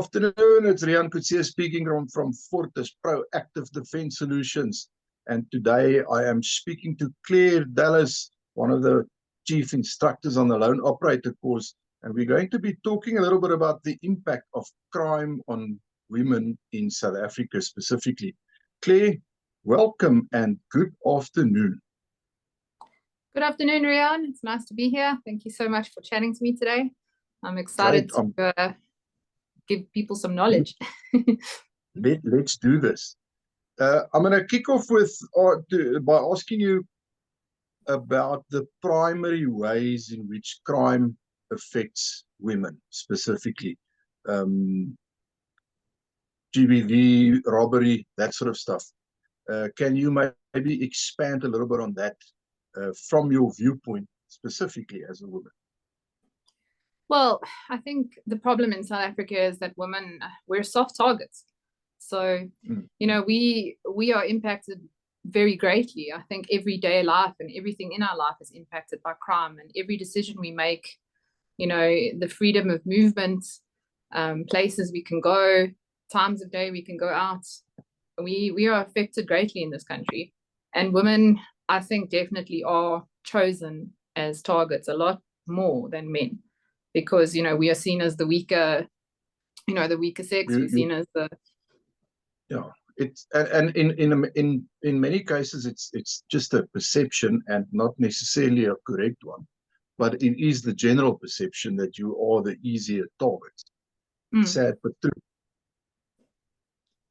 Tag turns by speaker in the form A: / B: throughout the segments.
A: afternoon. It's Rian Kutsia speaking from Fortis Proactive Defense Solutions. And today I am speaking to Claire Dallas, one of the chief instructors on the loan operator course. And we're going to be talking a little bit about the impact of crime on women in South Africa specifically. Claire, welcome and good afternoon.
B: Good afternoon, Rian. It's nice to be here. Thank you so much for chatting to me today. I'm excited to give people some knowledge.
A: Let's do this. I'm going to kick off with by asking you about the primary ways in which crime affects women, specifically GBV, robbery, that sort of stuff. Can you maybe expand a little bit on that from your viewpoint, specifically as a woman?
B: Well, I think the problem in South Africa is that women, we're soft targets. So, you know, we are impacted very greatly. I think everyday life and everything in our life is impacted by crime, and every decision we make, you know, the freedom of movement, places we can go, times of day we can go out, we are affected greatly in this country. And women, I think, definitely are chosen as targets a lot more than men, because, you know, we are seen as the weaker, you know, the weaker sex. We're seen as the
A: it's and in many cases it's just a perception and not necessarily a correct one, but it is the general perception that you are the easier target. Sad but true.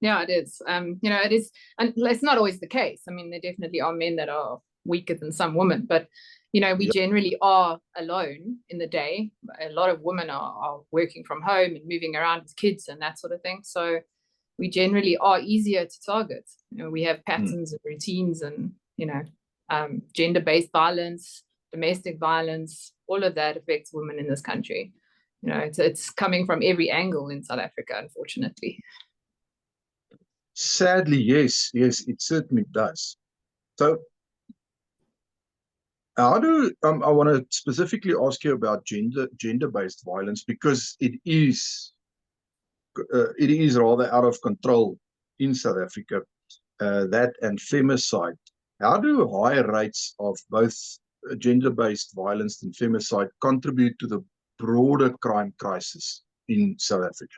B: Yeah, it is. You know, it is, and it's not always the case. I mean, there definitely are men that are weaker than some women, but you know, we generally are alone in the day. A lot of women are working from home and moving around with kids and that sort of thing. So we generally are easier to target. You know, we have patterns and routines, and you know, gender-based violence, domestic violence, all of that affects women in this country. You know, it's coming from every angle in South Africa, unfortunately.
A: Sadly, yes, it certainly does. So how do I want to specifically ask you about gender-based violence, because it is rather out of control in South Africa, that and femicide. How do higher rates of both gender-based violence and femicide contribute to the broader crime crisis in South Africa?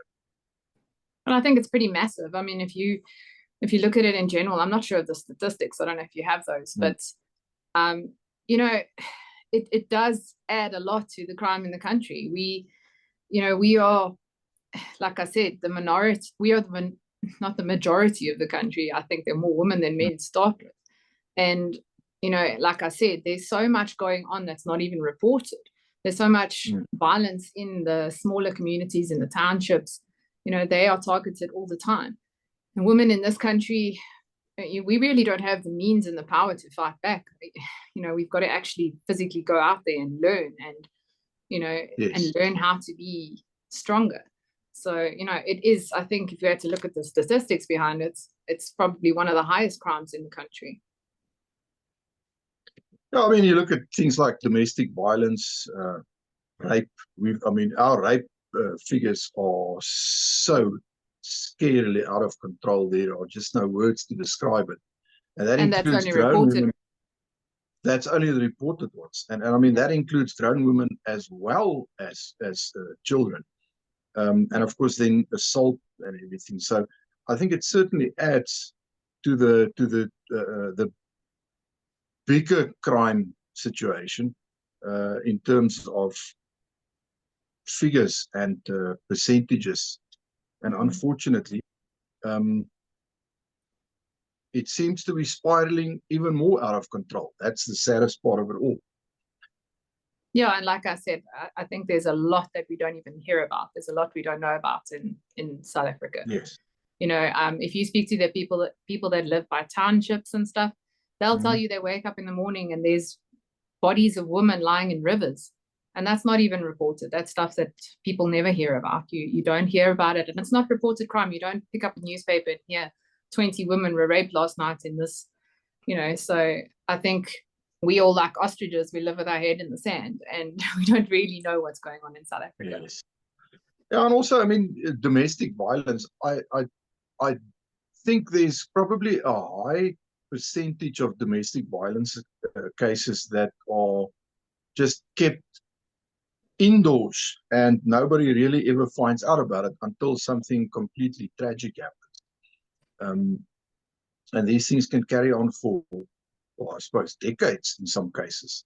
B: And I think it's pretty massive. I mean, if you look at it in general, I'm not sure of the statistics. I don't know if you have those, but you know, it does add a lot to the crime in the country. We are, like I said, the minority. We are not the majority of the country. I think there are more women than men to start with. And, you know, like I said, there's so much going on that's not even reported. There's so much violence in the smaller communities, in the townships. You know, they are targeted all the time. And women in this country, we really don't have the means and the power to fight back. You know, we've got to actually physically go out there and learn, and, you know, and learn how to be stronger. So, you know, it is, I think, if you had to look at the statistics behind it, it's probably one of the highest crimes in the country.
A: Yeah, I mean, you look at things like domestic violence, rape. Our rape figures are so scarily out of control. There are just no words to describe it. And
B: that's only reported.
A: That's only the reported ones. And I mean, that includes grown women as well as children. And of course, then assault and everything. So I think it certainly adds to the bigger crime situation in terms of figures and percentages. And unfortunately, it seems to be spiraling even more out of control. That's the saddest part of it all.
B: Yeah, and like I said, I think there's a lot that we don't even hear about. There's a lot we don't know about in South Africa.
A: Yes.
B: You know, if you speak to the people that live by townships and stuff, they'll tell you they wake up in the morning and there's bodies of women lying in rivers. And that's not even reported. That's stuff that people never hear about. You don't hear about it, and it's not reported crime. You don't pick up a newspaper and hear 20 women were raped last night in this, you know. So I think we all, like ostriches, we live with our head in the sand, and we don't really know what's going on in South Africa.
A: Yes. Yeah, and also, I mean, domestic violence. I think there's probably a high percentage of domestic violence cases that are just kept indoors, and nobody really ever finds out about it until something completely tragic happens. And these things can carry on for, well, I suppose, decades in some cases.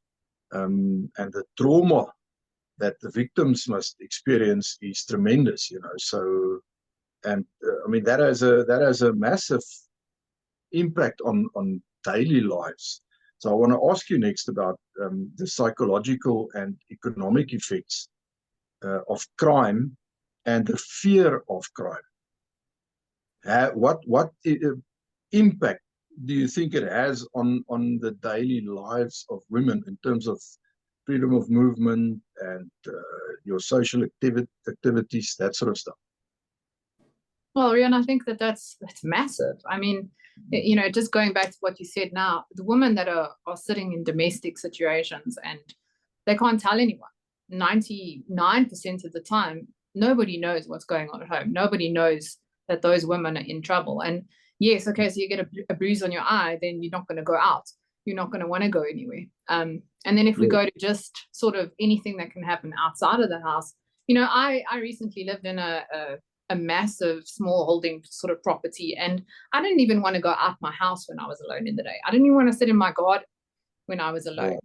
A: And the trauma that the victims must experience is tremendous, you know. So, and I mean, that has a massive impact on daily lives. So I want to ask you next about the psychological and economic effects of crime and the fear of crime. What impact do you think it has on the daily lives of women in terms of freedom of movement and your social activities, that sort of stuff?
B: Well, Rian, I think that's massive. I mean, you know, just going back to what you said now, the women that are sitting in domestic situations and they can't tell anyone. 99% of the time, nobody knows what's going on at home. Nobody knows that those women are in trouble. And yes, okay, so you get a bruise on your eye, then you're not going to go out. You're not going to want to go anywhere. And then if we go to just sort of anything that can happen outside of the house, you know, I recently lived in a massive small holding sort of property, and I didn't even want to go out my house when I was alone in the day. I didn't even want to sit in my garden when I was alone.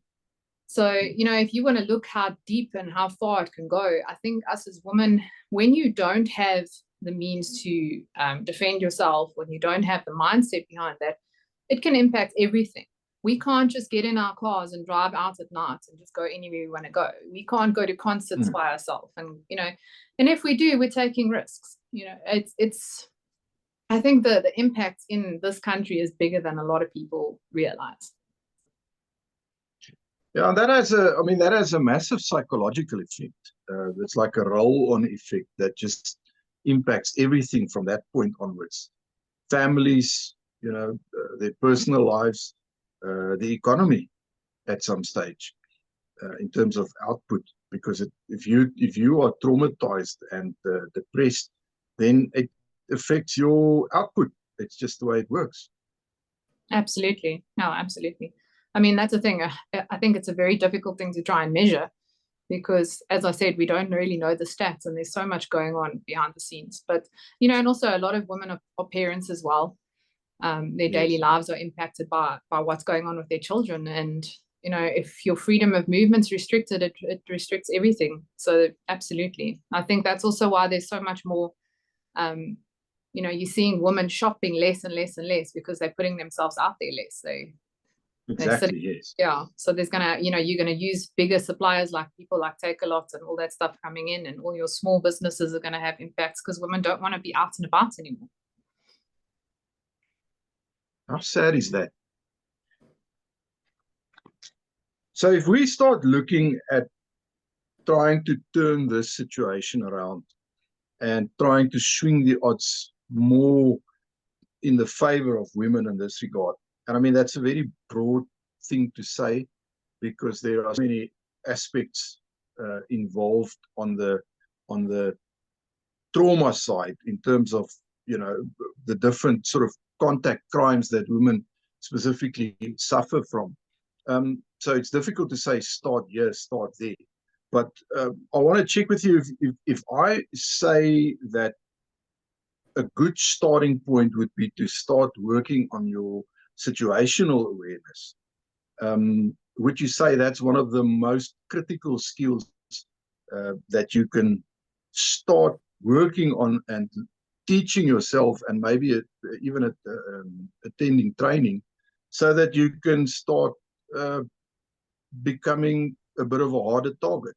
B: So, you know, if you want to look how deep and how far it can go, I think us as women, when you don't have the means to defend yourself, when you don't have the mindset behind that, it can impact everything. We can't just get in our cars and drive out at night and just go anywhere we want to go. We can't go to concerts by ourselves. And, you know, and if we do, we're taking risks. You know, it's I think the impact in this country is bigger than a lot of people realize.
A: Yeah, that has a massive psychological effect. It's like a roll-on effect that just impacts everything from that point onwards. Families, you know, their personal lives, the economy at some stage in terms of output. Because if you are traumatized and depressed, then it affects your output. It's just the way it works.
B: Absolutely. No, absolutely. I mean, that's the thing. I think it's a very difficult thing to try and measure because, as I said, we don't really know the stats and there's so much going on behind the scenes. But, you know, and also a lot of women are parents as well. Their daily lives are impacted by what's going on with their children. And, you know, if your freedom of movement's restricted, it restricts everything. So absolutely. I think that's also why there's so much more, you know, you're seeing women shopping less and less and less because they're putting themselves out there less. So
A: exactly, yes.
B: Yeah. So there's you're gonna use bigger suppliers like people like Take-A-Lot and all that stuff coming in, and all your small businesses are gonna have impacts because women don't want to be out and about anymore.
A: How sad is that? So if we start looking at trying to turn this situation around and trying to swing the odds more in the favor of women in this regard, and I mean, that's a very broad thing to say because there are so many aspects involved on the trauma side in terms of, you know, the different sort of contact crimes that women specifically suffer from. So it's difficult to say start here, start there. But I want to check with you if I say that a good starting point would be to start working on your situational awareness. Would you say that's one of the most critical skills that you can start working on and teaching yourself, and maybe even attending training, so that you can start becoming a bit of a harder target?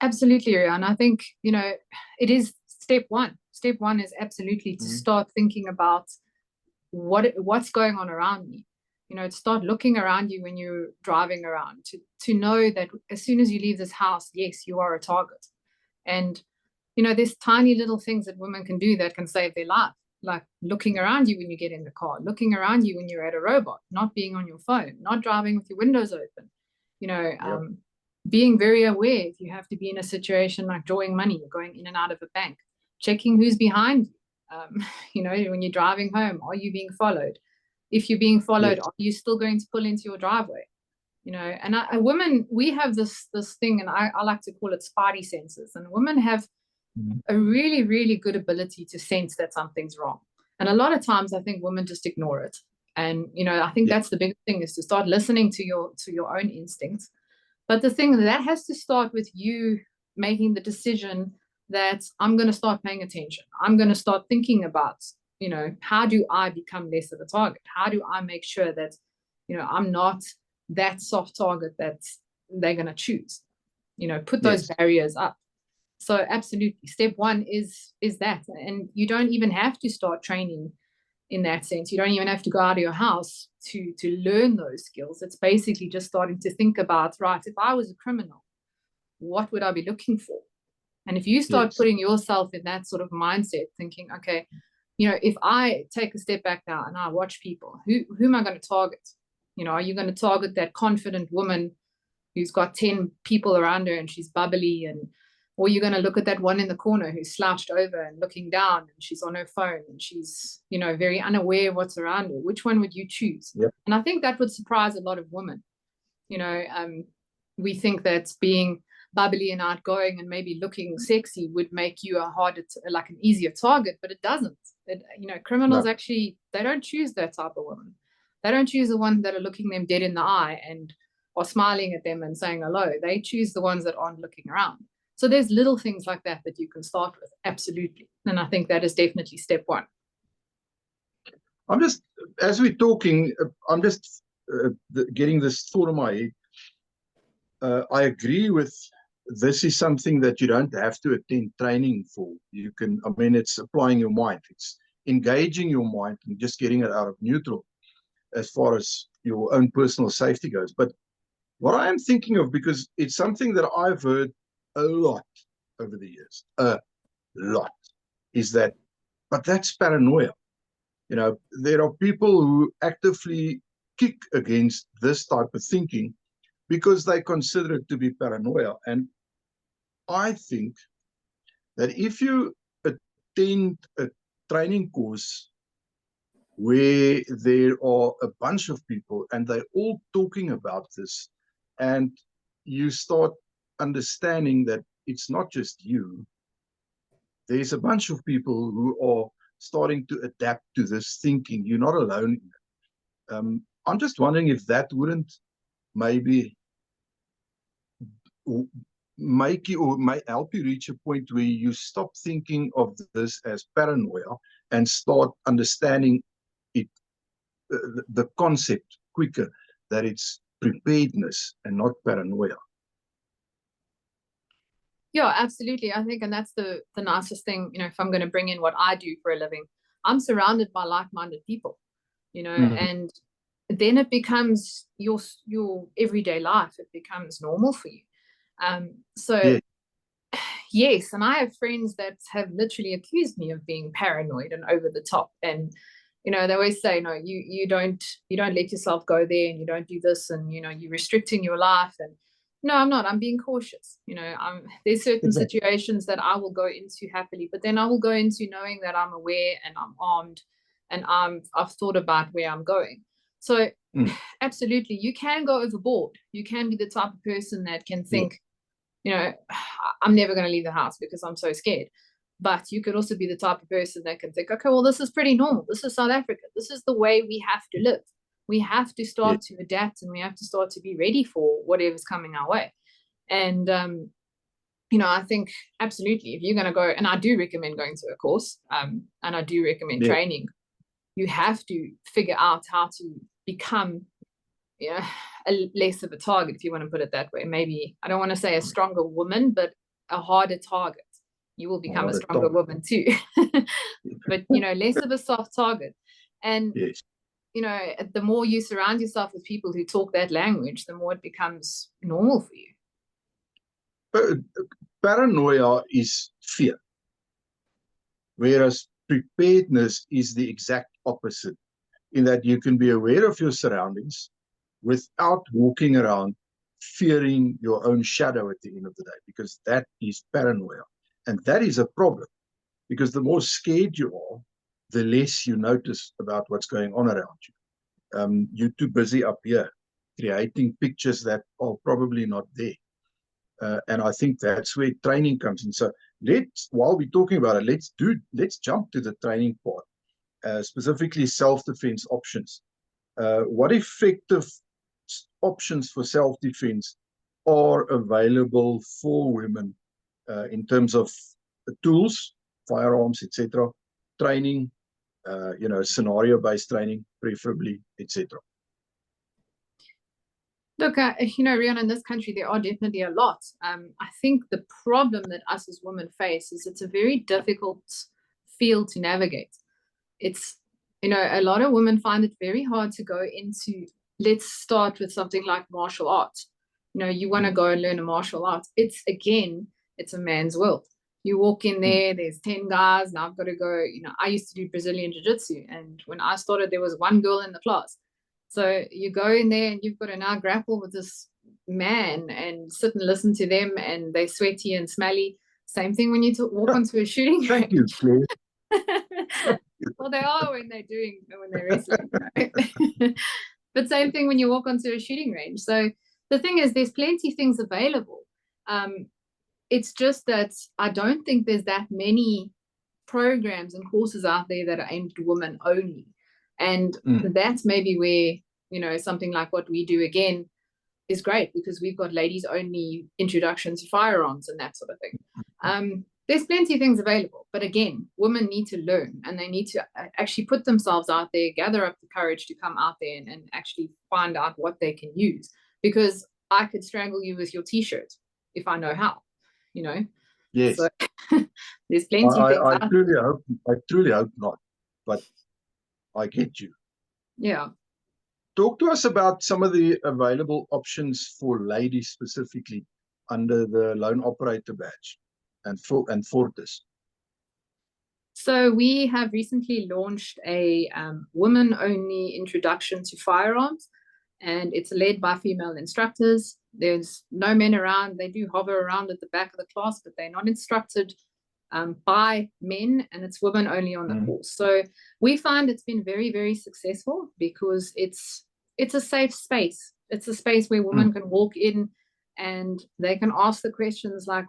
B: Absolutely, Rian. I think, you know, it is step one. Step one is absolutely to start thinking about what's going on around me. You know, to start looking around you when you're driving around, to know that as soon as you leave this house, yes, you are a target. And, you know, there's tiny little things that women can do that can save their life, like looking around you when you get in the car, looking around you when you're at a robot, not being on your phone, not driving with your windows open, you know, being very aware if you have to be in a situation like drawing money or going in and out of a bank, checking who's behind you. You know, when you're driving home, are you being followed? If you're being followed,
A: Yes.
B: are you still going to pull into your driveway? You know, and a woman, we have this thing, and I like to call it spidey senses, and women have a really, really good ability to sense that something's wrong. And a lot of times I think women just ignore it. And, you know, I think that's the big thing, is to start listening to your own instincts. But the thing that has to start with you making the decision that I'm going to start paying attention. I'm going to start thinking about, you know, how do I become less of a target? How do I make sure that, you know, I'm not that soft target that they're going to choose? You know, put those barriers up. So absolutely, step one is that. And you don't even have to start training in that sense. You don't even have to go out of your house to learn those skills. It's basically just starting to think about, right, if I was a criminal, what would I be looking for? And if you start putting yourself in that sort of mindset, thinking, okay, you know, if I take a step back now and I watch people, who am I going to target? You know, are you going to target that confident woman who's got 10 people around her and she's bubbly, and or you're going to look at that one in the corner who's slouched over and looking down and she's on her phone and she's, you know, very unaware of what's around her? Which one would you choose? And I think that would surprise a lot of women. You know, we think that being bubbly and outgoing and maybe looking sexy would make you a harder, like an easier target, but it doesn't. You know, criminals actually, they don't choose that type of woman. They don't choose the ones that are looking them dead in the eye and are smiling at them and saying hello. They choose the ones that aren't looking around. So there's little things like that that you can start with. Absolutely. And I think that is definitely step one.
A: I'm just, as we're talking, I'm just getting this thought in my head. I agree with, this is something that you don't have to attend training for. You can, I mean, it's applying your mind. It's engaging your mind and just getting it out of neutral as far as your own personal safety goes. But what I am thinking of, because it's something that I've heard a lot over the years, a lot, is that, but that's paranoia. You know, there are people who actively kick against this type of thinking because they consider it to be paranoia. And I think that if you attend a training course where there are a bunch of people and they're all talking about this, and you start understanding that it's not just you, there's a bunch of people who are starting to adapt to this thinking. You're not alone in it. I'm just wondering if that wouldn't maybe make you, or might help you reach a point where you stop thinking of this as paranoia and start understanding it, the concept quicker, that it's preparedness and not paranoia.
B: Yeah, absolutely. I think, and that's the nicest thing, you know, if I'm going to bring in what I do for a living, I'm surrounded by like-minded people, you know, and then it becomes your everyday life. It becomes normal for you. So yes, and I have friends that have literally accused me of being paranoid and over the top. And, you know, they always say, no, you don't let yourself go there, and you don't do this, and, you know, you're restricting your life. And no, I'm not. I'm being cautious. You know, there's certain situations that I will go into happily, but then I will go into knowing that I'm aware and I'm armed and I've thought about where I'm going. So absolutely, you can go overboard. You can be the type of person that can think, you know, I'm never going to leave the house because I'm so scared. But you could also be the type of person that can think, okay, well, this is pretty normal. This is South Africa. This is the way we have to live. We have to start to adapt, and we have to start to be ready for whatever's coming our way. And, you know, I think absolutely, if you're going to go, and I do recommend going to a course, and I do recommend training, you have to figure out how to become, you know, less of a target, if you want to put it that way. Maybe, I don't want to say a stronger woman, but a harder target. You will become a stronger woman too. But, you know, less of a soft target. And, you know, the more you surround yourself with people who talk that language, the more it becomes normal for you.
A: But paranoia is fear, whereas preparedness is the exact opposite, in that you can be aware of your surroundings without walking around fearing your own shadow at the end of the day, because that is paranoia. And that is a problem, because the more scared you are, the less you notice about what's going on around you. You're too busy up here creating pictures that are probably not there. And I think that's where training comes in. So while we're talking about it, let's jump to the training part, specifically self-defense options. What effective options for self-defense are available for women in terms of the tools, firearms, etc., training, scenario-based training, preferably, etc.
B: Look, Rian, in this country, there are definitely a lot. I think the problem that us as women face is it's a very difficult field to navigate. It's, a lot of women find it very hard to go into, let's start with something like martial arts. You want to go and learn a martial arts. It's a man's world. You walk in there, there's 10 guys, now I've got to go. I used to do Brazilian Jiu-Jitsu, and when I started, there was one girl in the class. So you go in there and you've got to now grapple with this man and sit and listen to them, and they're sweaty and smelly. Same thing when you walk onto a shooting range.
A: Thank you, Claire.
B: Well, they are when they're wrestling. Right? But same thing when you walk onto a shooting range. So the thing is, there's plenty of things available. It's just that I don't think there's that many programs and courses out there that are aimed at women only. And that's maybe where, something like what we do again is great, because we've got ladies only introduction to firearms and that sort of thing. There's plenty of things available, but again, women need to learn, and they need to actually put themselves out there, gather up the courage to come out there and actually find out what they can use, because I could strangle you with your t-shirt if I know how,
A: Yes.
B: So there's plenty of things.
A: I truly hope not, but I get you.
B: Yeah.
A: Talk to us about some of the available options for ladies specifically under the Lone Operator badge and Fortis.
B: So we have recently launched a women-only introduction to firearms, and it's led by female instructors. There's no men around. They do hover around at the back of the class, but they're not instructed by men, and it's women only on the course. So we find it's been very, very successful, because it's a safe space. It's a space where women can walk in and they can ask the questions like,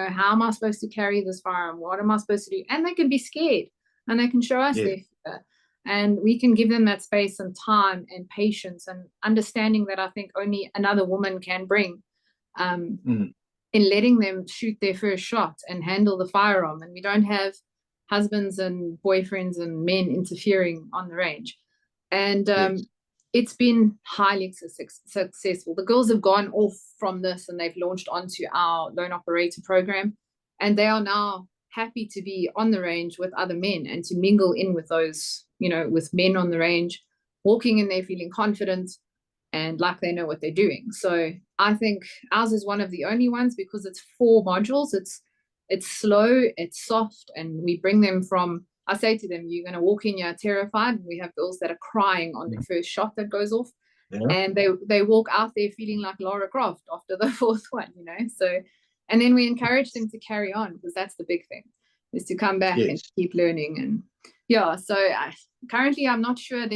B: how am I supposed to carry this firearm? What am I supposed to do? And they can be scared, and they can show us their fear. And we can give them that space and time and patience and understanding that I think only another woman can bring, in letting them shoot their first shot and handle the firearm. And we don't have husbands and boyfriends and men interfering on the range. And it's been highly successful. The girls have gone off from this and they've launched onto our Lone Operator program, and they are now happy to be on the range with other men and to mingle in with those, with men on the range, walking in there feeling confident and like they know what they're doing. So I think ours is one of the only ones, because it's 4 modules. It's slow, it's soft, and we bring them from, I say to them, you're going to walk in, you're terrified. We have girls that are crying on the first shot that goes off. Yeah. And they walk out there feeling like Lara Croft after the 4th one, So, and then we encourage them to carry on, because that's the big thing, is to come back and keep learning. And so currently I'm not sure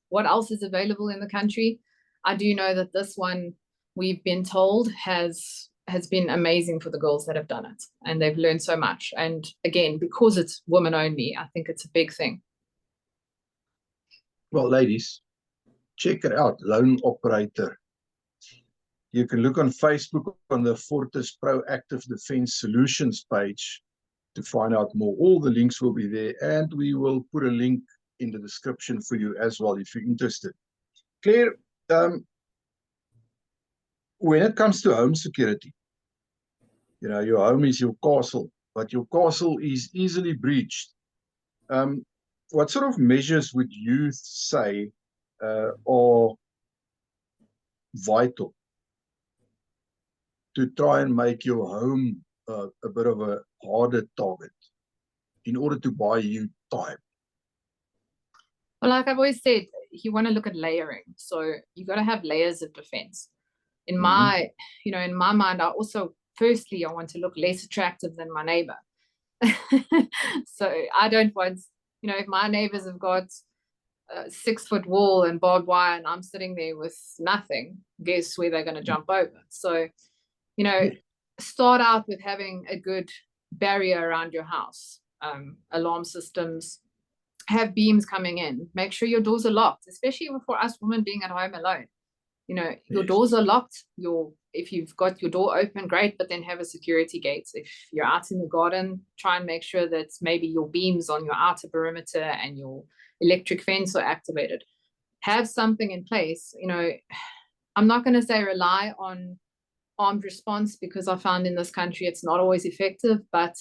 B: what else is available in the country. I do know that this one, we've been told, has been amazing for the girls that have done it, and they've learned so much. And again, because it's women only, I think it's a big thing.
A: Well, ladies, check it out, Lone Operator. You can look on Facebook on the Fortis Proactive Defense Solutions page to find out more. All the links will be there, and we will put a link in the description for you as well if you're interested. Claire, when it comes to home security, your home is your castle, but your castle is easily breached. What sort of measures would you say are vital to try and make your home a bit of a harder target in order to buy you time?
B: Well, like I've always said, you want to look at layering. So you've got to have layers of defense. in my, in my mind, firstly, I want to look less attractive than my neighbor. So I don't want, if my neighbors have got a 6-foot wall and barbed wire and I'm sitting there with nothing, guess where they're going to jump over? So, start out with having a good barrier around your house, alarm systems, have beams coming in, make sure your doors are locked, especially for us women being at home alone. Your doors are locked. If you've got your door open, great, but then have a security gate. If you're out in the garden, try and make sure that maybe your beams on your outer perimeter and your electric fence are activated. Have something in place. I'm not going to say rely on armed response, because I found in this country it's not always effective, but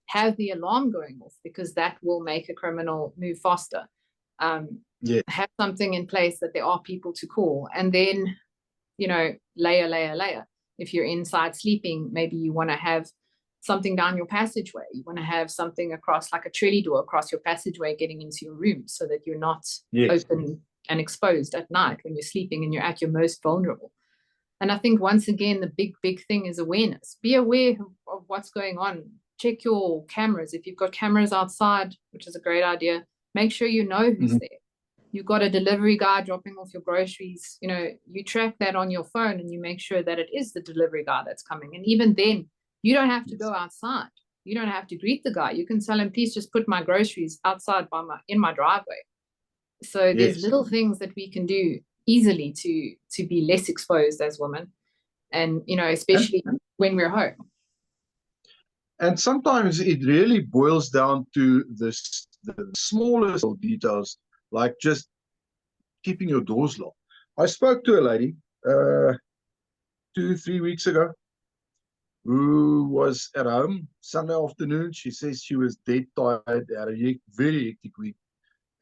B: have the alarm going off, because that will make a criminal move faster. Have something in place that there are people to call, and then layer. If you're inside sleeping, maybe you want to have something down your passageway. You want to have something across, like a trolley door across your passageway getting into your room, so that you're not open and exposed at night when you're sleeping and you're at your most vulnerable. And I think, once again, the big thing is awareness. Be aware of what's going on. Check your cameras. If you've got cameras outside, which is a great idea, make sure you know who's there. You've got a delivery guy dropping off your groceries. You track that on your phone and you make sure that it is the delivery guy that's coming. And even then, you don't have to go outside. You don't have to greet the guy. You can tell him, please just put my groceries outside in my driveway. So there's little things that we can do easily to be less exposed as women, and especially when we're home.
A: And sometimes it really boils down to the smallest details, like just keeping your doors locked. I spoke to a lady 2-3 weeks ago who was at home Sunday afternoon. She says she was dead tired, had a very hectic week,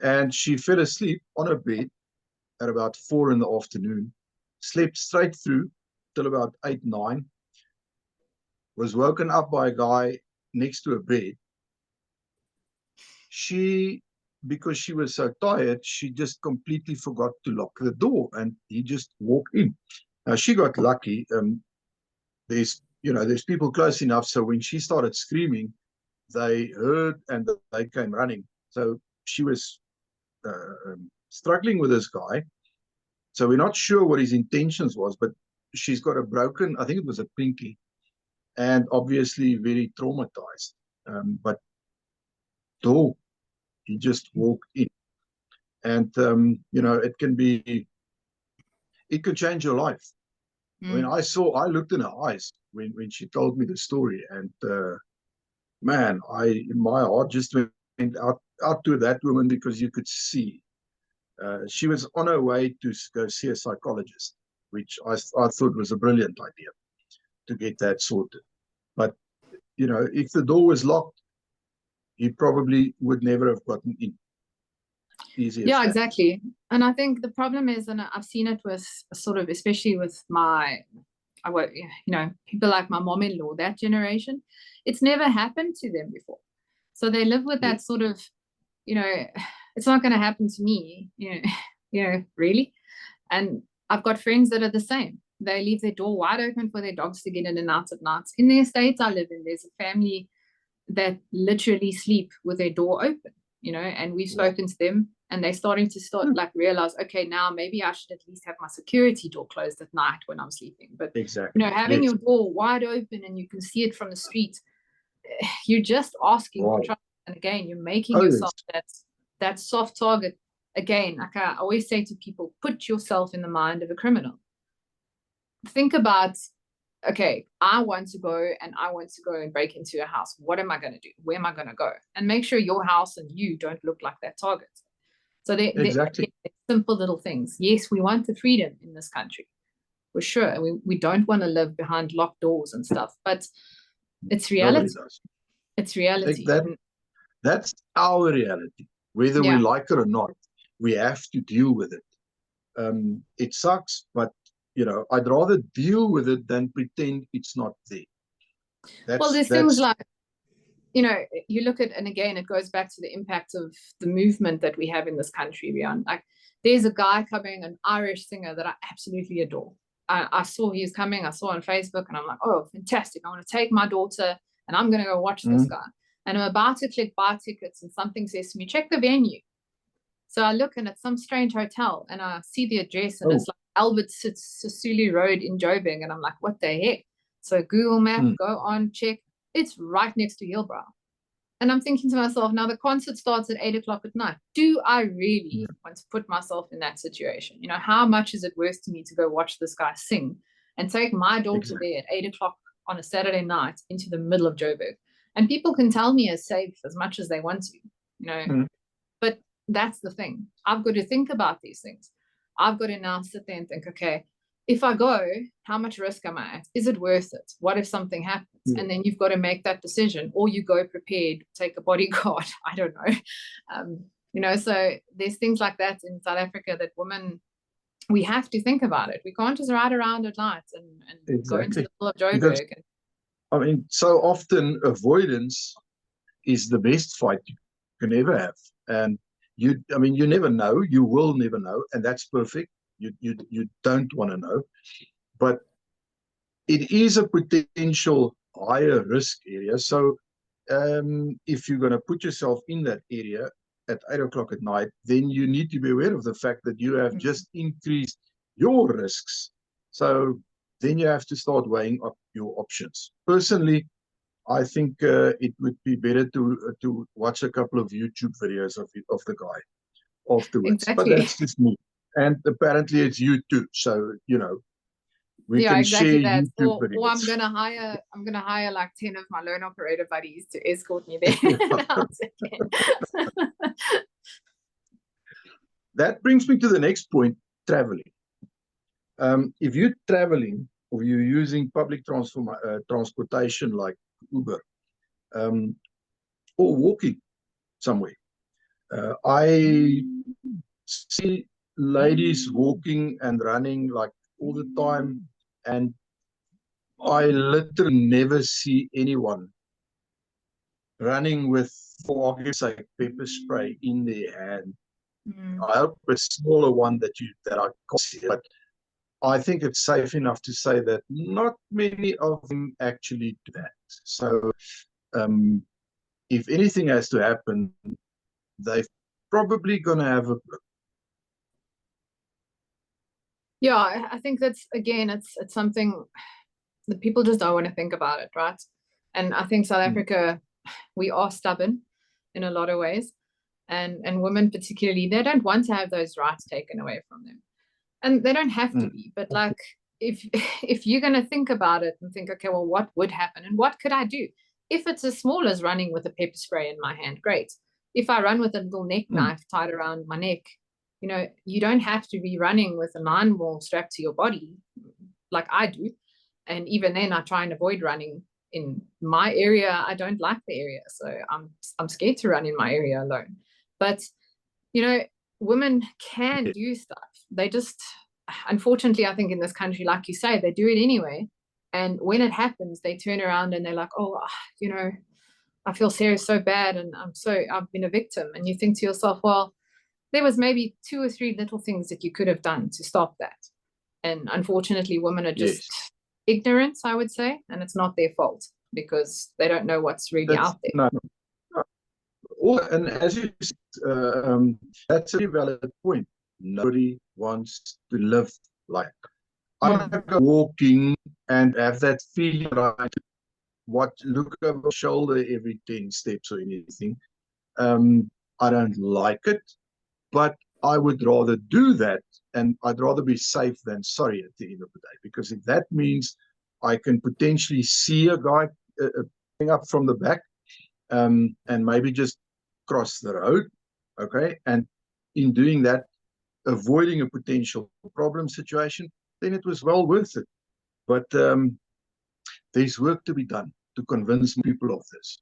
A: and she fell asleep on her bed at about 4 in the afternoon, slept straight through till about 8-9, was woken up by a guy next to her bed. Because she was so tired, she just completely forgot to lock the door, and he just walked in. Now, she got lucky. There's people close enough, so when she started screaming, they heard and they came running. So she was struggling with this guy. So we're not sure what his intentions was, but she's got a broken, I think it was a pinky, and obviously very traumatized. But he just walked in, and it could change your life. When I looked in her eyes when she told me the story, and my heart just went out to that woman, because you could see she was on her way to go see a psychologist, which I thought was a brilliant idea to get that sorted. But if the door was locked, he probably would never have gotten in.
B: Exactly. And I think the problem is, and I've seen it with especially with people like my mom-in-law, that generation, it's never happened to them before. So they live with that sort of, it's not going to happen to me, really. And I've got friends that are the same. They leave their door wide open for their dogs to get in and out at night. In the estates I live in, there's a family that literally sleep with their door open, and we've spoken to them, and they're starting to realize, okay, now maybe I should at least have my security door closed at night when I'm sleeping. But having your door wide open and you can see it from the street, you're just asking for trouble. And again, you're making yourself that soft target. Again, like I always say to people, put yourself in the mind of a criminal. Think about, okay, I want to go and break into a house. What am I going to do? Where am I going to go? And make sure your house and you don't look like that target. So they're simple little things. Yes, we want the freedom in this country, for sure. We don't want to live behind locked doors and stuff, but it's reality. It's reality.
A: That's our reality. Whether we like it or not, we have to deal with it. It sucks, but I'd rather deal with it than pretend it's not there.
B: There's things like, you look at, and again, it goes back to the impact of the movement that we have in this country, Rian. Like, there's a guy coming, an Irish singer that I absolutely adore. I saw he was coming, I saw on Facebook, and I'm like, oh, fantastic. I want to take my daughter and I'm going to go watch this guy. And I'm about to click buy tickets, and something says to me, check the venue. So I look, and it's some strange hotel, and I see the address, and it's like Albert Sisulu Road in Joburg. And I'm like, what the heck? So Google Map, go on, check. It's right next to Hillbrow. And I'm thinking to myself, now the concert starts at 8 o'clock at night. Do I really want to put myself in that situation? You know, how much is it worth to me to go watch this guy sing and take my daughter there at 8 o'clock on a Saturday night into the middle of Joburg? And people can tell me it's safe as much as they want to, you know, but that's the thing. I've got to think about these things. I've got to now sit there and think, okay, if I go, how much risk am I at? Is it worth it? What if something happens? And then you've got to make that decision, or you go prepared, take a bodyguard. I don't know. You know, so there's things like that in South Africa that women, we have to think about it. We can't just ride around at night and go into the middle of Joburg.
A: I mean, so often avoidance is the best fight you can ever have. And you never know. You will never know, and that's perfect. You don't want to know, but it is a potential higher risk area. So if you're going to put yourself in that area at 8 o'clock at night, then you need to be aware of the fact that you have just increased your risks. So then you have to start weighing up your options. Personally, I think it would be better to watch a couple of YouTube videos of the guy afterwards. But that's just me. And apparently it's you too. So, you know, we can share YouTube videos.
B: Or I'm gonna hire like 10 of my loan operator buddies to escort me there.
A: That brings me to the next point, traveling. If you're traveling or you're using public transportation like Uber, or walking somewhere, I see ladies walking and running like all the time, and I literally never see anyone running with, for argument's sake, pepper spray in their hand. I hope a smaller one that I can't see, but I think it's safe enough to say that not many of them actually do that. So if anything has to happen, they're probably going to have a blip.
B: Yeah, I think that's, again, it's something that people just don't want to think about it, right? And I think South Africa, we are stubborn in a lot of ways. And women particularly, they don't want to have those rights taken away from them. And they don't have to be. But like, if you're going to think about it and think, okay, well, what would happen? And what could I do? If it's as small as running with a pepper spray in my hand, great. If I run with a little neck knife tied around my neck, you know, you don't have to be running with a 9mm strapped to your body like I do. And even then, I try and avoid running in my area. I don't like the area, so I'm scared to run in my area alone. But, you know, women can do stuff. They just, unfortunately, I think in this country, like you say, they do it anyway. And when it happens, they turn around and they're like, oh, you know, I feel so bad, and I've been a victim. And you think to yourself, well, there was maybe 2 or 3 little things that you could have done to stop that. And unfortunately, women are just ignorant, I would say, and it's not their fault because they don't know what's really out there.
A: No. And as you said, that's a very valid point. Nobody wants to live like I want to go walking and have that feeling right. Look over my shoulder every 10 steps or anything. I don't like it, but I would rather do that, and I'd rather be safe than sorry at the end of the day, because if that means I can potentially see a guy coming up from the back and maybe just cross the road, okay, and in doing that, avoiding a potential problem situation, then it was well worth it. But there's work to be done to convince people of this.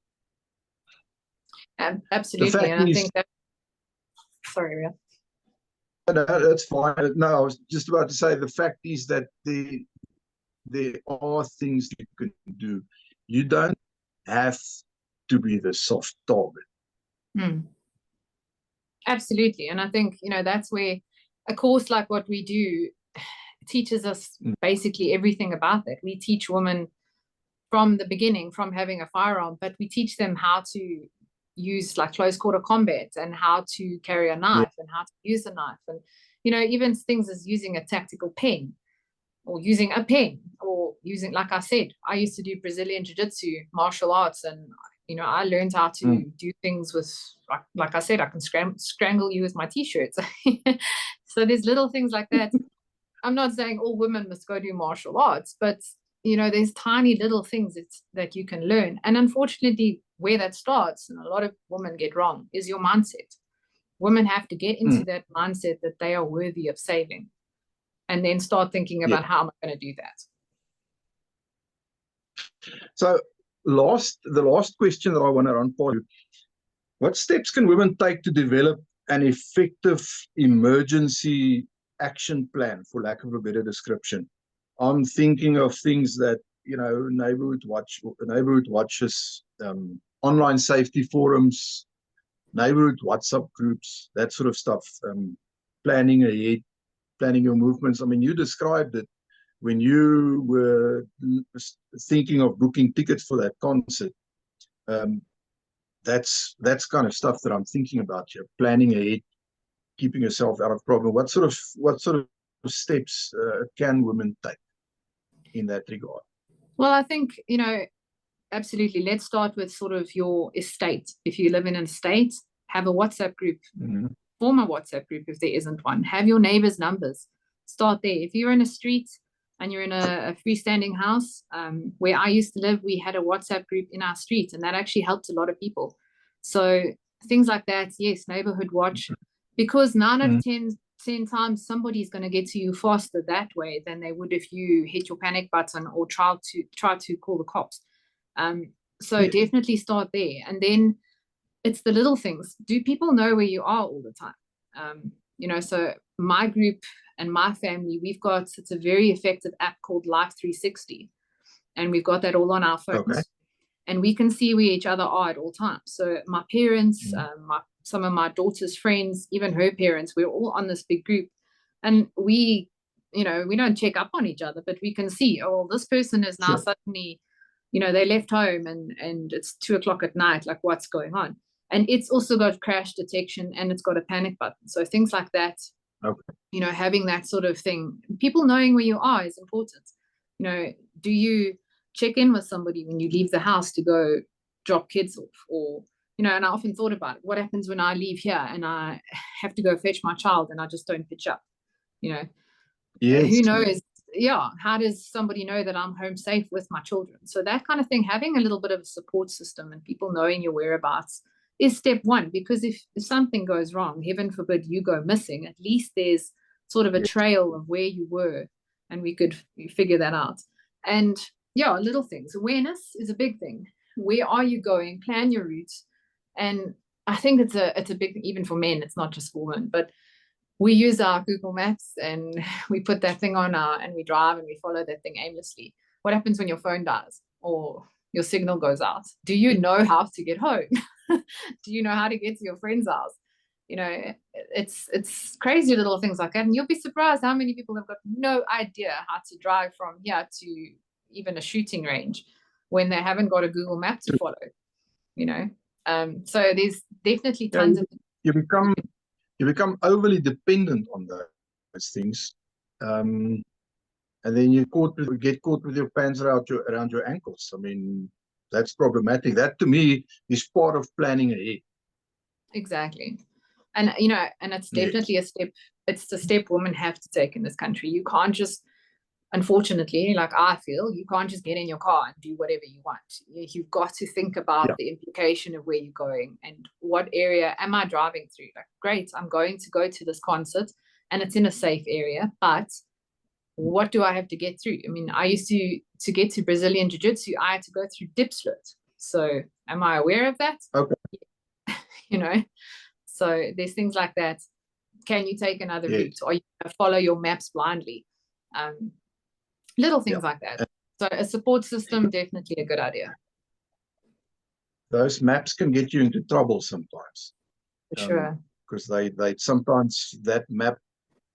B: Absolutely, and I think that. Sorry, Ria.
A: No, that's fine. No, I was just about to say the fact is that there are things you can do. You don't have to be the soft target.
B: Absolutely, and I think, you know, that's where a course like what we do, teaches us basically everything about that. We teach women from the beginning, from having a firearm, but we teach them how to use like close quarter combat and how to carry a knife and how to use a knife. And, you know, even things as using a tactical pen or using a pen or using, like I said, I used to do Brazilian jiu-jitsu, martial arts, and, you know, I learned how to do things with, like I said, I can strangle you with my t-shirts. So there's little things like that. I'm not saying all women must go do martial arts, but, you know, there's tiny little things that you can learn. And unfortunately, where that starts, and a lot of women get wrong, is your mindset. Women have to get into that mindset that they are worthy of saving, and then start thinking about how am I going to do that.
A: So the last question that I want to run for you, what steps can women take to develop an effective emergency action plan, for lack of a better description? I'm thinking of things that, you know, neighborhood watches, online safety forums, neighborhood WhatsApp groups, that sort of stuff, planning ahead, planning your movements. I mean, you described it when you were thinking of booking tickets for that concert. That's kind of stuff that I'm thinking about here, planning ahead, keeping yourself out of problem. What sort of steps can women take in that regard?
B: Well, I think, you know, absolutely. Let's start with sort of your estate. If you live in an estate, have a WhatsApp group. Form a WhatsApp group if there isn't one. Have your neighbors' numbers. Start there. If you're in a street and you're in a freestanding house, where I used to live, we had a WhatsApp group in our street, and that actually helped a lot of people. So things like that, yes, neighborhood watch, because 9 out of 10 times somebody's going to get to you faster that way than they would if you hit your panic button or try to call the cops. So definitely start there. And then it's the little things. Do people know where you are all the time? You know, so my group and my family, it's a very effective app called Life 360. And we've got that all on our phones. And we can see where each other are at all times. So my parents, some of my daughter's friends, even her parents, we're all on this big group. And we, you know, we don't check up on each other, but we can see, oh, this person is now suddenly, you know, they left home and it's 2 o'clock at night, like what's going on? And it's also got crash detection and it's got a panic button. So things like that, you know, having that sort of thing, people knowing where you are is important. You know, do you check in with somebody when you leave the house to go drop kids off? Or, you know, and I often thought about it, what happens when I leave here and I have to go fetch my child and I just don't pitch up, you know? Who knows? Yeah, how does somebody know that I'm home safe with my children? So that kind of thing, having a little bit of a support system and people knowing your whereabouts is step one, because if something goes wrong, heaven forbid you go missing, at least there's sort of a trail of where you were and we could figure that out. And yeah, little things. Awareness is a big thing. Where are you going? Plan your routes. And I think it's a big thing, even for men, it's not just for women, but we use our Google Maps and we put that thing on and we drive and we follow that thing aimlessly. What happens when your phone dies or your signal goes out? Do you know how to get home? Do you know how to get to your friend's house? You know, it's crazy little things like that. And you'll be surprised how many people have got no idea how to drive from here to even a shooting range when they haven't got a Google map to follow, you know. So there's definitely tons of
A: you become overly dependent on those things, and then you get caught with your pants around your ankles. I mean, that's problematic. That to me is part of planning ahead.
B: Exactly. And you know, and it's definitely a step. It's a step women have to take in this country. You can't just, unfortunately, like I feel, you can't just get in your car and do whatever you want. You've got to think about the implication of where you're going and what area am I driving through. Like, great, I'm going to go to this concert and it's in a safe area, but what do I have to get through? I mean, I used to get to Brazilian Jiu-Jitsu, I had to go through dipslit. So am I aware of that?
A: Okay.
B: You know, so there's things like that. Can you take another route, or you follow your maps blindly? Little things like that. So a support system, definitely a good idea.
A: Those maps can get you into trouble sometimes.
B: For sure.
A: Because they sometimes, that map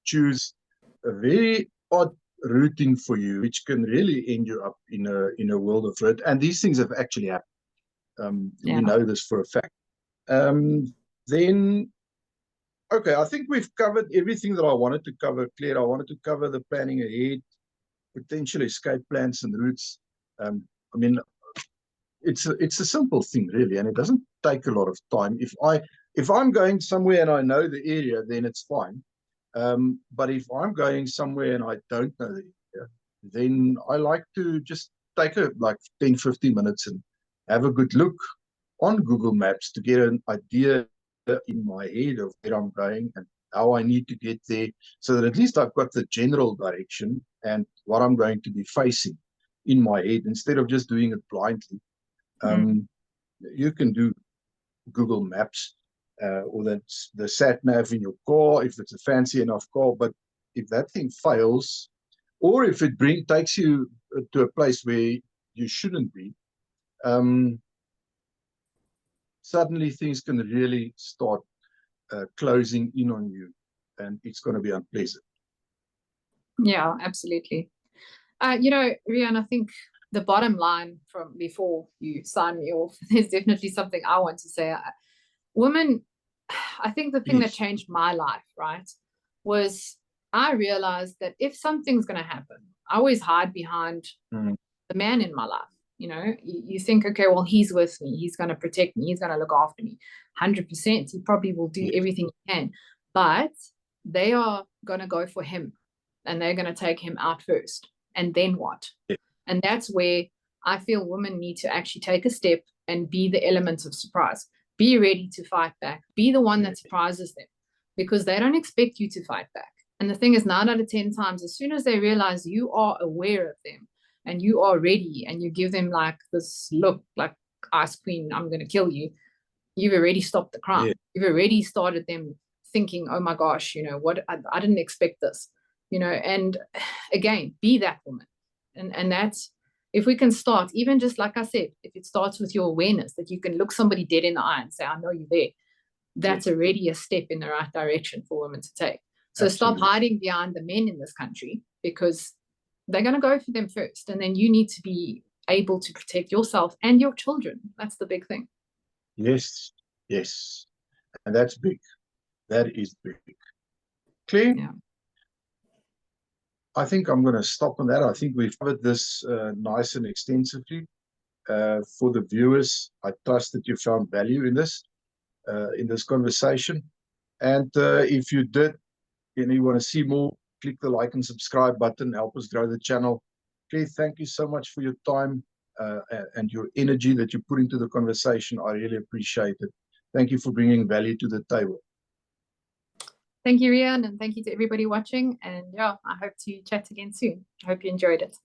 A: choose a very odd rooting for you, which can really end you up in a world of hurt. And these things have actually happened. We know this for a fact. Then, okay, I think we've covered everything that I wanted to cover, Claire. I wanted to cover the planning ahead, potential escape plans and routes. I mean, it's a simple thing, really, and it doesn't take a lot of time. If I'm going somewhere and I know the area, then it's fine. But if I'm going somewhere and I don't know the area, then I like to just take like 10, 15 minutes and have a good look on Google Maps to get an idea in my head of where I'm going and how I need to get there, so that at least I've got the general direction and what I'm going to be facing in my head, instead of just doing it blindly. You can do Google Maps, or that's the sat nav in your car if it's a fancy enough car. But if that thing fails, or if it takes you to a place where you shouldn't be, suddenly things can really start closing in on you, and it's going to be unpleasant.
B: Yeah, absolutely. You know, Rian, I think the bottom line from before you sign me off, there's definitely something I want to say. Women, I think the thing that changed my life, right, was I realized that if something's going to happen, I always hide behind the man in my life. You know, you think, okay, well, he's with me. He's going to protect me. He's going to look after me. 100%. He probably will do everything he can. But they are going to go for him, and they're going to take him out first. And then what? And that's where I feel women need to actually take a step and be the element of surprise. Be ready to fight back. Be the one that surprises them, because they don't expect you to fight back. And the thing is, 9 out of 10 times, as soon as they realize you are aware of them and you are ready, and you give them like this look, like, Ice Queen, I'm going to kill you, you've already stopped the crime. You've already started them thinking, oh my gosh, you know what, I didn't expect this, you know. And again, be that woman. And that's, if we can start, even just like I said, if it starts with your awareness that you can look somebody dead in the eye and say, I know you're there, that's already a step in the right direction for women to take. So stop hiding behind the men in this country, because they're going to go for them first. And then you need to be able to protect yourself and your children. That's the big thing.
A: Yes. And that's big. That is big. Clear?
B: Yeah.
A: I think I'm going to stop on that. I think we've covered this nice and extensively. For the viewers, I trust that you found value in this conversation. And if you did, and you want to see more, click the like and subscribe button. Help us grow the channel. Okay, thank you so much for your time and your energy that you put into the conversation. I really appreciate it. Thank you for bringing value to the table.
B: Thank you, Rian, and thank you to everybody watching. And yeah, I hope to chat again soon. I hope you enjoyed it.